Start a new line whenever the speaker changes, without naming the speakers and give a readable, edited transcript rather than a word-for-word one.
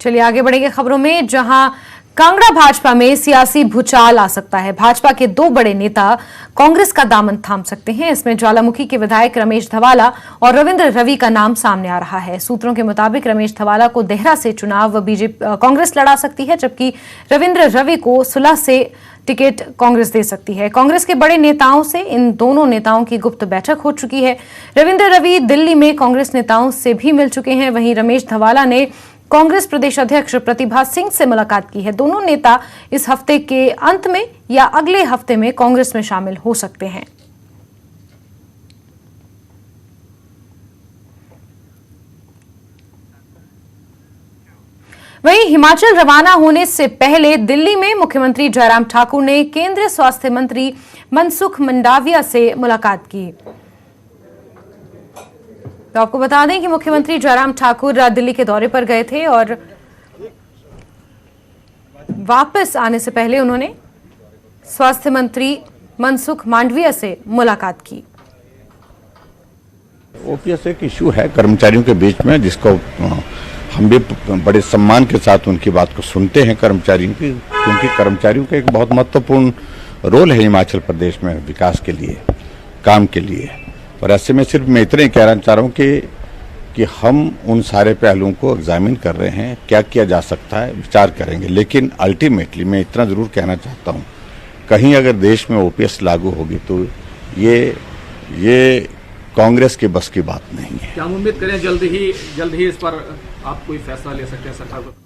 चलिए आगे बढ़ेंगे खबरों में, जहां कांगड़ा भाजपा में सियासी भूचाल आ सकता है। भाजपा के दो बड़े नेता कांग्रेस का दामन थाम सकते हैं। इसमें ज्वालामुखी के विधायक रमेश धवाला और रविंद्र रवि का नाम सामने आ रहा है। सूत्रों के मुताबिक रमेश धवाला को देहरा से चुनाव कांग्रेस लड़ा सकती है, जबकि रविंद्र रवि को सुलह से टिकट कांग्रेस दे सकती है। कांग्रेस के बड़े नेताओं से इन दोनों नेताओं की गुप्त बैठक हो चुकी है। रविंद्र रवि दिल्ली में कांग्रेस नेताओं से भी मिल चुके हैं। वहीं रमेश धवाला ने कांग्रेस प्रदेश अध्यक्ष प्रतिभा सिंह से मुलाकात की है। दोनों नेता इस हफ्ते के अंत में या अगले हफ्ते में कांग्रेस में शामिल हो सकते हैं। वहीं हिमाचल रवाना होने से पहले दिल्ली में मुख्यमंत्री जयराम ठाकुर ने केंद्रीय स्वास्थ्य मंत्री मनसुख मंडाविया से मुलाकात की। तो आपको बता दें कि मुख्यमंत्री जयराम ठाकुर दिल्ली के दौरे पर गए थे और वापस आने से पहले उन्होंने स्वास्थ्य मंत्री मनसुख मांडविया से मुलाकात की।
ओपीएस एक इशू है कर्मचारियों के बीच में, जिसको हम भी बड़े सम्मान के साथ उनकी बात को सुनते हैं कर्मचारियों की, क्योंकि कर्मचारियों का एक बहुत महत्वपूर्ण रोल है हिमाचल प्रदेश में विकास के लिए, काम के लिए। और ऐसे में सिर्फ मैं इतना ही कहना चाह रहा हूँ कि हम उन सारे पहलुओं को एग्जामिन कर रहे हैं, क्या किया जा सकता है विचार करेंगे। लेकिन अल्टीमेटली मैं इतना जरूर कहना चाहता हूँ, कहीं अगर देश में ओपीएस लागू होगी तो ये कांग्रेस के बस की बात नहीं है।
क्या हम उम्मीद करें जल्द ही इस पर आप कोई फैसला ले सकते हैं सरकार को?